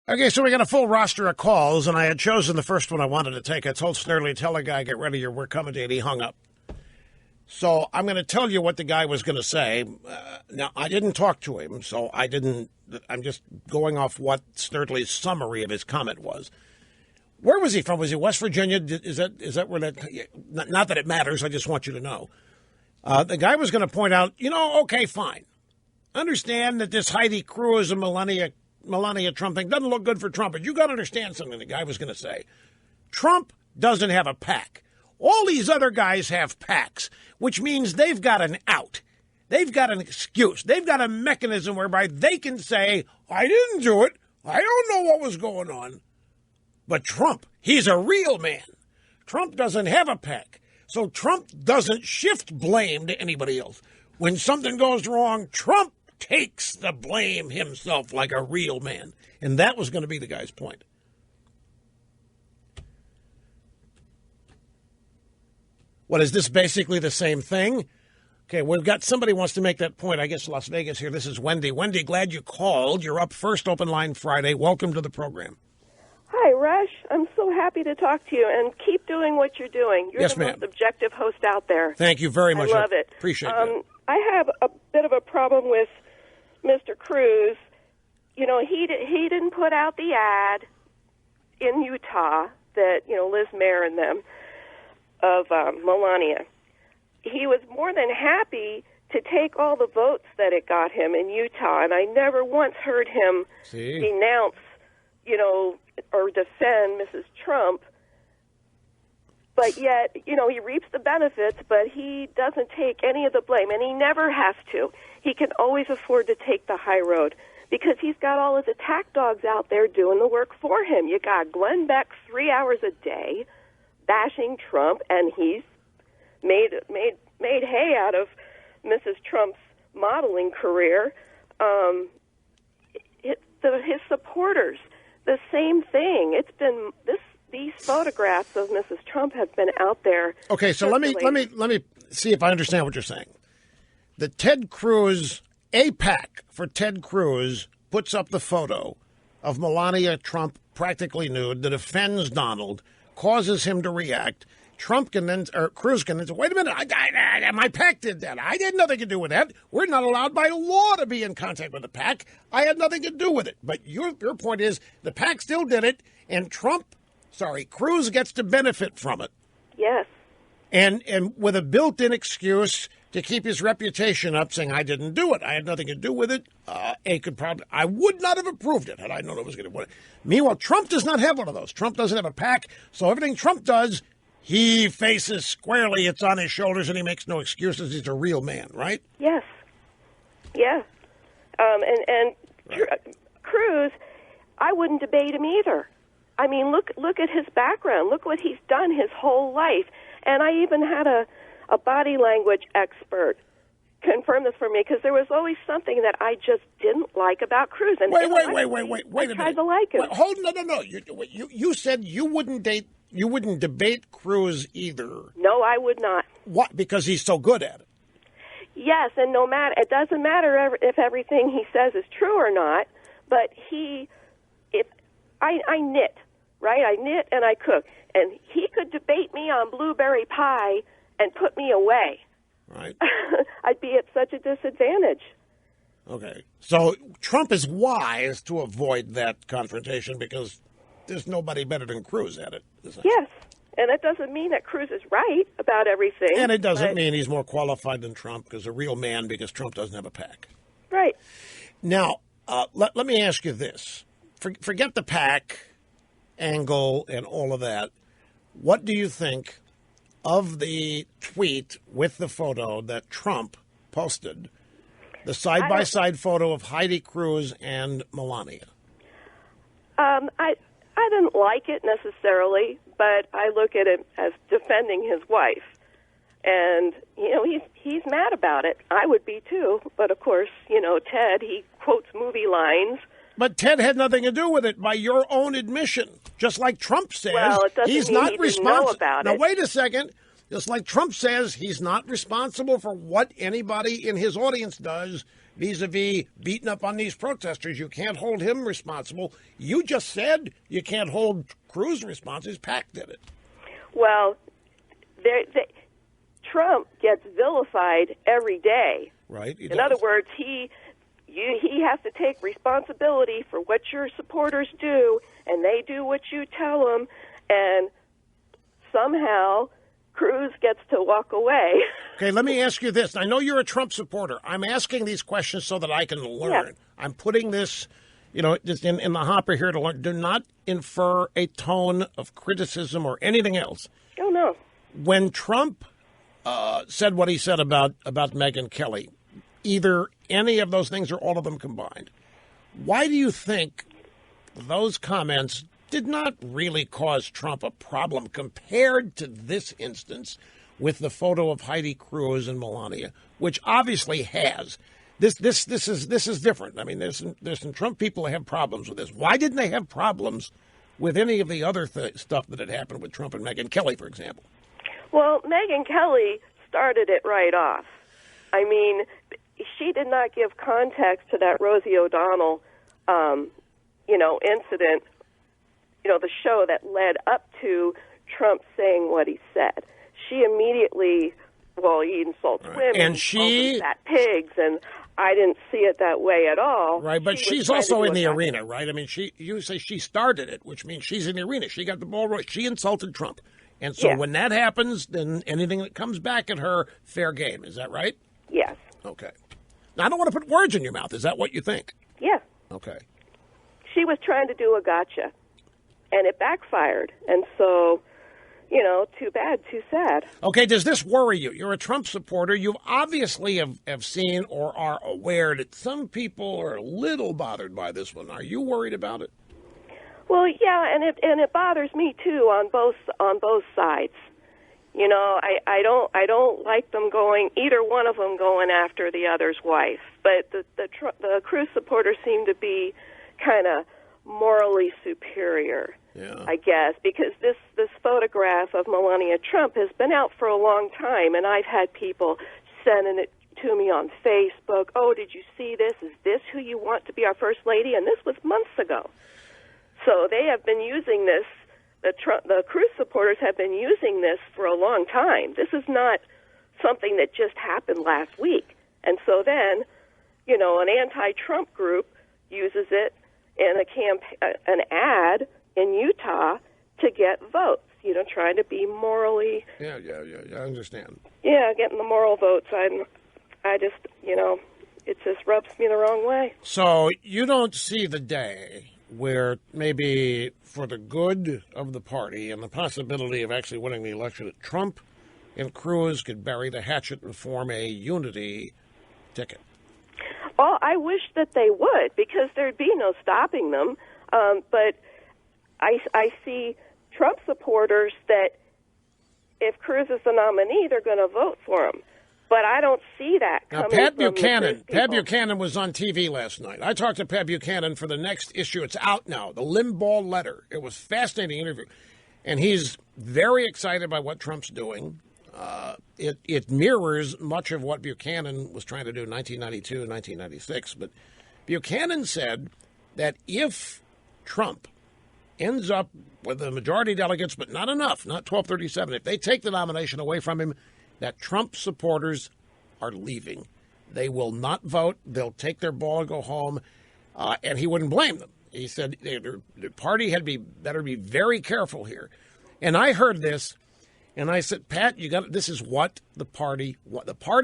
Okay, so we got a full roster of calls, and I had chosen the first one I wanted to take. I told Snerdley, tell the guy, get ready, we're coming to it. He hung up. So I'm going to tell you what the guy was going to say. Now, I didn't talk to him, so I'm just going off what Snerdley's summary of his comment was. Where was he from? Was he West Virginia? Is that where that? Not that it matters. I just want you to know. The guy was going to point out, okay, fine. Understand that this Heidi Cruz and Melania Trump thing doesn't look good for Trump, but you got to understand something. The guy was going to say, Trump doesn't have a PAC. All these other guys have PACs, which means they've got an out. They've got an excuse. They've got a mechanism whereby they can say, I didn't do it. I don't know what was going on. But Trump, he's a real man. Trump doesn't have a PAC. So Trump doesn't shift blame to anybody else. When something goes wrong, Trump takes the blame himself like a real man. And that was going to be the guy's point. What, is this basically the same thing? Okay, we've got somebody wants to make that point. I guess Las Vegas here. This is Wendy. Wendy, glad you called. You're up first, Open Line Friday. Welcome to the program. Hi, Rush. I'm so happy to talk to you, and keep doing what you're doing. You're yes, the ma'am. most objective host out there. Thank you very much. I love it. Appreciate it. I have a bit of a problem with Mr. Cruz. He didn't put out the ad in Utah that, Liz Mayer and them of Melania. He was more than happy to take all the votes that it got him in Utah, and I never once heard him denounce, or defend Mrs. Trump. But yet, he reaps the benefits, but he doesn't take any of the blame, and he never has to. He can always afford to take the high road because he's got all his attack dogs out there doing the work for him. You got Glenn Beck 3 hours a day bashing Trump, and he's made hay out of Mrs. Trump's modeling career. His supporters, the same thing. It's been these photographs of Mrs. Trump have been out there. Okay, so let me see if I understand what you're saying. The Ted Cruz APAC for Ted Cruz puts up the photo of Melania Trump practically nude that offends Donald, causes him to react. Cruz can then say, wait a minute, my PAC did that. I had nothing to do with that. We're not allowed by law to be in contact with the PAC. I had nothing to do with it. But your point is the PAC still did it, and Cruz gets to benefit from it. Yes. And with a built-in excuse to keep his reputation up, saying, I didn't do it. I had nothing to do with it. I would not have approved it had I known it was going to win it. Meanwhile, Trump does not have one of those. Trump doesn't have a PAC, so everything Trump does, he faces squarely. It's on his shoulders, and he makes no excuses. He's a real man, right? Yes. Yeah. Right. Cruz, I wouldn't debate him either. I mean, look at his background. Look what he's done his whole life. And I even had a body language expert confirm this for me because there was always something that I just didn't like about Cruz. And wait a minute. I tried to like him. No. You said you wouldn't debate Cruz either. No, I would not. What? Because he's so good at it. Yes, and it doesn't matter if everything he says is true or not. But I knit, right? I knit and I cook, and he could debate me on blueberry pie and put me away. Right. I'd be at such a disadvantage. Okay. So Trump is wise to avoid that confrontation because there's nobody better than Cruz at it. Yes. And that doesn't mean that Cruz is right about everything. And it doesn't mean he's more qualified than Trump because a real man because Trump doesn't have a PAC. Right. Now, let me ask you this. Forget the PAC angle and all of that. What do you think of the tweet with the photo that Trump posted, the side-by-side photo of Heidi Cruz and Melania? I didn't like it necessarily, but I look at it as defending his wife. And, he's mad about it. I would be, too. But, of course, Ted, he quotes movie lines. But Ted had nothing to do with it, by your own admission. Just like Trump says, he's not responsible. Now, wait a second. Just like Trump says, he's not responsible for what anybody in his audience does. vis-a-vis beating up on these protesters. You can't hold him responsible. You just said you can't hold Cruz responsible. His PAC did it. Well, Trump gets vilified every day. Right. In other words, he has to take responsibility for what your supporters do, and they do what you tell them, and somehow Cruz gets to walk away. Okay, let me ask you this. I know you're a Trump supporter. I'm asking these questions so that I can learn. Yeah. I'm putting this, just in the hopper here to learn. Do not infer a tone of criticism or anything else. Oh, no. When Trump said what he said about Megyn Kelly, either any of those things or all of them combined, why do you think those comments did not really cause Trump a problem compared to this instance with the photo of Heidi Cruz and Melania, which obviously has? This is different. I mean, there's some Trump people that have problems with this. Why didn't they have problems with any of the other stuff that had happened with Trump and Megyn Kelly, for example? Well, Megyn Kelly started it right off. I mean, she did not give context to that Rosie O'Donnell, incident, the show that led up to Trump saying what he said. She immediately, he insults women, and she fat pigs, and I didn't see it that way at all. Right, but she's also in the arena, right? I mean, you say she started it, which means she's in the arena. She got the ball right. She insulted Trump. And so when that happens, then anything that comes back at her, fair game. Is that right? Yes. Okay. Now, I don't want to put words in your mouth. Is that what you think? Yeah. Okay. She was trying to do a gotcha, and it backfired. And so, too bad, too sad. Okay, does this worry you? You're a Trump supporter. You obviously have seen or are aware that some people are a little bothered by this one. Are you worried about it? Well, yeah, and it bothers me too on both sides. I don't like them either one of them going after the other's wife. But the Cruz supporters seem to be kind of morally superior, I guess, because this photograph of Melania Trump has been out for a long time, and I've had people sending it to me on Facebook. Oh, did you see this? Is this who you want to be our first lady? And this was months ago. So they have been using this. The Cruz supporters have been using this for a long time. This is not something that just happened last week. And so then, an anti-Trump group uses it in an ad in Utah to get votes. Trying to be morally. Yeah, I understand. Yeah, getting the moral votes. I just, it just rubs me the wrong way. So you don't see the day where maybe for the good of the party and the possibility of actually winning the election, that Trump and Cruz could bury the hatchet and form a unity ticket? Well, I wish that they would, because there'd be no stopping them. But I see Trump supporters that if Cruz is the nominee, they're going to vote for him. But I don't see that coming from Pat Buchanan was on TV last night. I talked to Pat Buchanan for the next issue. It's out now, the Limbaugh letter. It was a fascinating interview. And he's very excited by what Trump's doing. It mirrors much of what Buchanan was trying to do in 1992 and 1996. But Buchanan said that if Trump ends up with the majority delegates, but not enough, not 1237, if they take the nomination away from him, that Trump supporters are leaving. They will not vote. They'll take their ball and go home, and he wouldn't blame them. He said the party had better be very careful here. And I heard this, and I said, Pat, this is what the party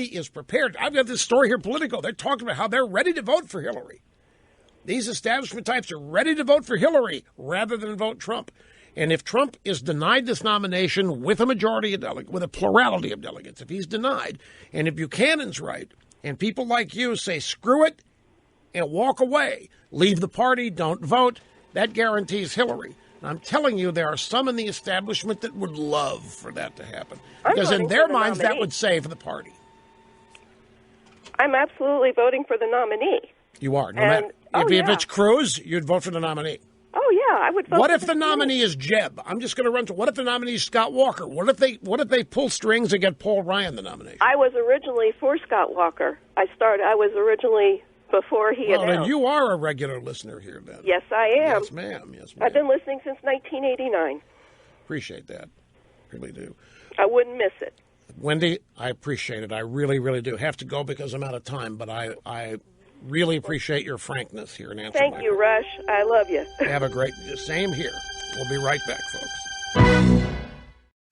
is prepared. I've got this story here, Politico. They're talking about how they're ready to vote for Hillary. These establishment types are ready to vote for Hillary rather than vote Trump. And if Trump is denied this nomination with a majority of delegates, with a plurality of delegates, if he's denied, and if Buchanan's right, and people like you say, screw it, and walk away, leave the party, don't vote, that guarantees Hillary. And I'm telling you, there are some in the establishment that would love for that to happen. Because in their minds, that would save the party. I'm absolutely voting for the nominee. You are. If it's Cruz, you'd vote for the nominee. Oh, I would vote What for if the nominee is Jeb? I'm just going to run to. What if the nominee is Scott Walker? What if they pull strings and get Paul Ryan the nomination? I was originally for Scott Walker. I was originally before he announced. Well, then you are a regular listener here, then. Yes, I am. Yes, ma'am. Yes, ma'am. I've been listening since 1989. Appreciate that. Really do. I wouldn't miss it. Wendy, I appreciate it. I really, really do. Have to go because I'm out of time, but I really appreciate your frankness here in answering. Thank you, Rush. I love you. Have a great same here. We'll be right back, folks.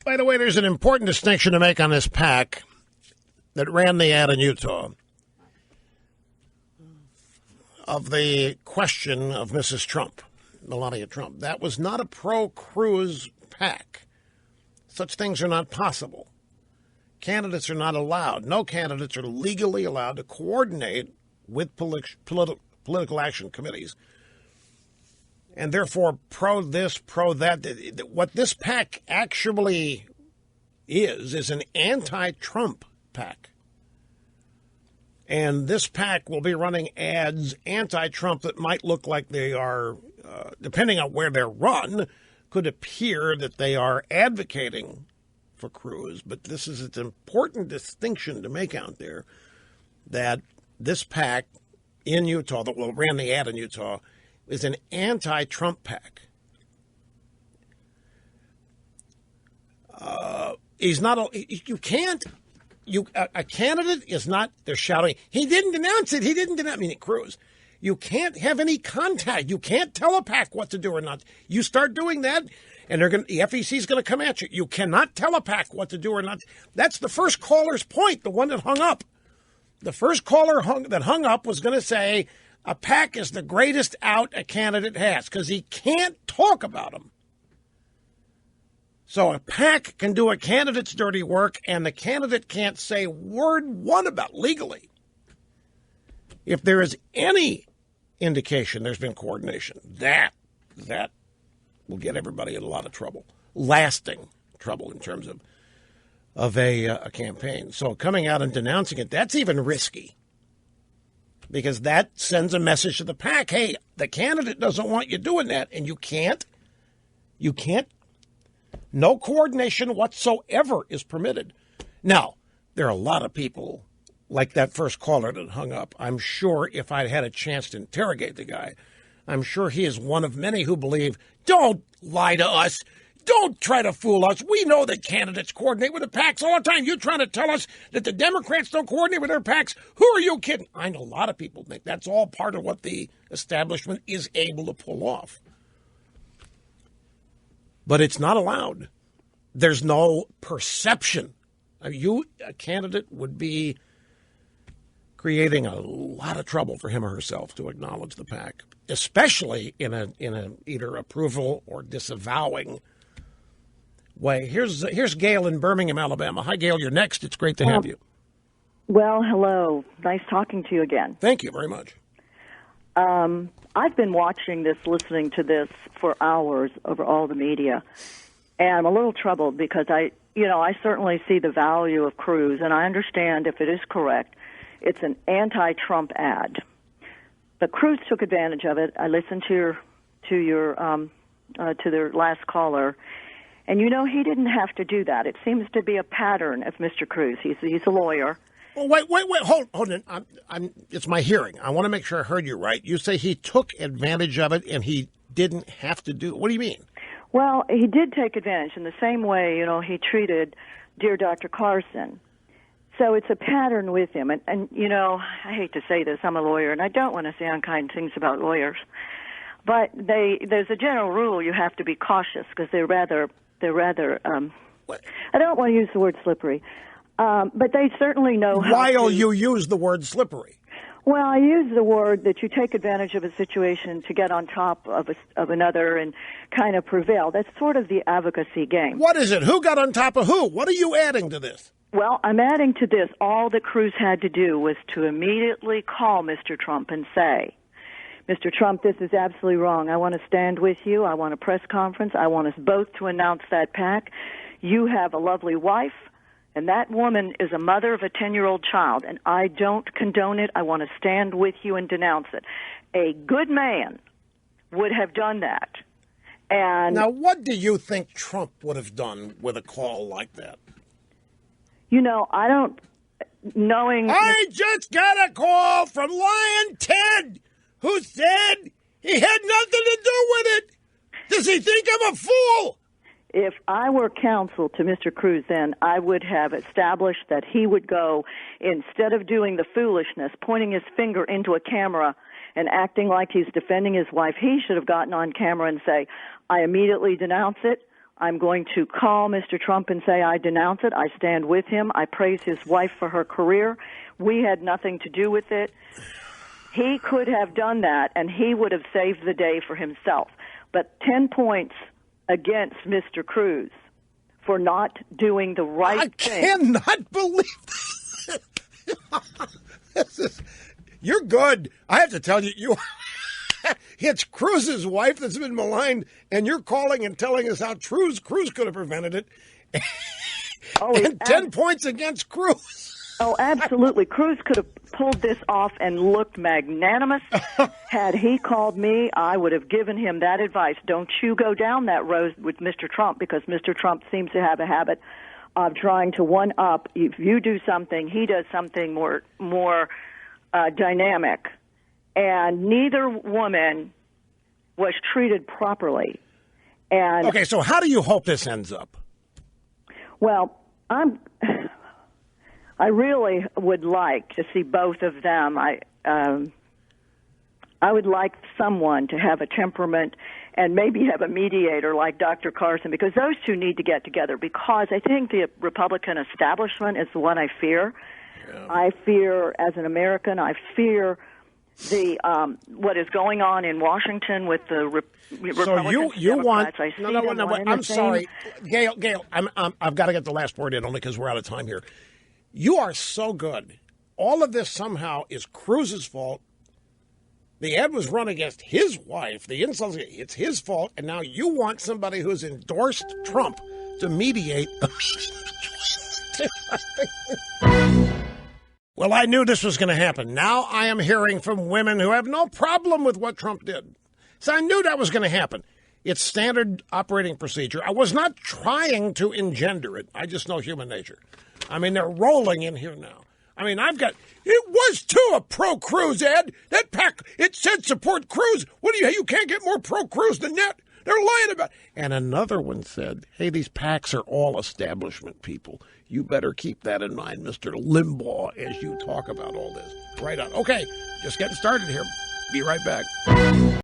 By the way, there's an important distinction to make on this PAC that ran the ad in Utah of the question of Mrs. Trump, Melania Trump. That was not a pro-Cruz PAC. Such things are not possible. Candidates are not allowed. No candidates are legally allowed to coordinate with political action committees. And therefore, pro this, pro that. What this PAC actually is an anti-Trump PAC. And this PAC will be running ads anti-Trump that might look like they are, depending on where they're run, could appear that they are advocating for Cruz. But this is an important distinction to make out there, that this PAC in Utah, that ran the ad in Utah, is an anti-Trump PAC. He's not. You can't. A candidate is not. They're shouting. He didn't announce it. He didn't announce. I mean, Cruz. You can't have any contact. You can't tell a PAC what to do or not. You start doing that, and the FEC is going to come at you. You cannot tell a PAC what to do or not. That's the first caller's point, the one that hung up. The first caller that hung up was going to say a PAC is the greatest out a candidate has because he can't talk about them. So a PAC can do a candidate's dirty work, and the candidate can't say word one about legally. If there is any indication there's been coordination, that will get everybody in a lot of trouble, lasting trouble in terms of a campaign. So coming out and denouncing it, that's even risky because that sends a message to the PAC, hey, the candidate doesn't want you doing that, and you can't, no coordination whatsoever is permitted. Now, there are a lot of people like that first caller that hung up. I'm sure if I'd had a chance to interrogate the guy, I'm sure he is one of many who believe, don't lie to us. Don't try to fool us. We know that candidates coordinate with the PACs all the time. You're trying to tell us that the Democrats don't coordinate with their PACs? Who are you kidding? I know a lot of people think that's all part of what the establishment is able to pull off. But it's not allowed. There's no perception. A candidate would be creating a lot of trouble for him or herself to acknowledge the PAC, especially in a either approval or disavowing way. Here's Gail in Birmingham, Alabama. Hi, Gail. You're next. It's great to have you. Well, hello. Nice talking to you again. Thank you very much. I've been watching this, listening to this for hours over all the media, and I'm a little troubled because I certainly see the value of Cruz, and I understand if it is correct, it's an anti-Trump ad. But Cruz took advantage of it. I listened to their last caller, and he didn't have to do that. It seems to be a pattern of Mr. Cruz. He's a lawyer. Well, wait, hold on. It's my hearing. I want to make sure I heard you right. You say he took advantage of it and he didn't have to do it. What do you mean? Well, he did take advantage in the same way, he treated Dear Dr. Carson. So it's a pattern with him. And I hate to say this, I'm a lawyer, and I don't want to say unkind things about lawyers. But there's a general rule you have to be cautious because they're rather I don't want to use the word slippery. But they certainly know how While you use the word slippery. Well, I use the word that you take advantage of a situation to get on top of another and kind of prevail. That's sort of the advocacy game. What is it? Who got on top of who? What are you adding to this? Well, I'm adding to this, all that Cruz had to do was to immediately call Mr. Trump and say, Mr. Trump, this is absolutely wrong. I want to stand with you. I want a press conference. I want us both to announce that PAC. You have a lovely wife. And that woman is a mother of a 10-year-old child, and I don't condone it. I want to stand with you and denounce it. A good man would have done that. And now, what do you think Trump would have done with a call like that? I don't, knowing... I just got a call from Lion Ted, who said he had nothing to do with it. Does he think I'm a fool? If I were counsel to Mr. Cruz, then I would have established that he would go, instead of doing the foolishness, pointing his finger into a camera and acting like he's defending his wife, he should have gotten on camera and say, I immediately denounce it. I'm going to call Mr. Trump and say I denounce it. I stand with him. I praise his wife for her career. We had nothing to do with it. He could have done that, and he would have saved the day for himself. But 10 points against Mr. Cruz for not doing the right thing. I cannot believe this. You're good. I have to tell you, it's Cruz's wife that's been maligned, and you're calling and telling us how Cruz could have prevented it. And 10 points against Cruz. Oh, absolutely. Cruz could have pulled this off and looked magnanimous. Had he called me, I would have given him that advice. Don't you go down that road with Mr. Trump, because Mr. Trump seems to have a habit of trying to one-up. If you do something, he does something more dynamic. And neither woman was treated properly. And okay, so how do you hope this ends up? Well, I really would like to see both of them. I would like someone to have a temperament and maybe have a mediator like Dr. Carson, because those two need to get together, because I think the Republican establishment is the one I fear. Yeah. I fear, as an American, I fear the what is going on in Washington with the Republicans. So you want no, I'm sorry, Gail. I've got to get the last word in only because we're out of time here. You are so good. All of this somehow is Cruz's fault. The ad was run against his wife. The insults, it's his fault. And now you want somebody who's endorsed Trump to mediate. Well, I knew this was going to happen. Now I am hearing from women who have no problem with what Trump did. So I knew that was going to happen. It's standard operating procedure. I was not trying to engender it. I just know human nature. I mean, they're rolling in here now. I mean, it was too a pro-Cruz ad. That PAC, it said support Cruz. You can't get more pro-Cruz than that. They're lying about it. And another one said, hey, these PACs are all establishment people. You better keep that in mind, Mr. Limbaugh, as you talk about all this. Right on. Okay, just getting started here. Be right back.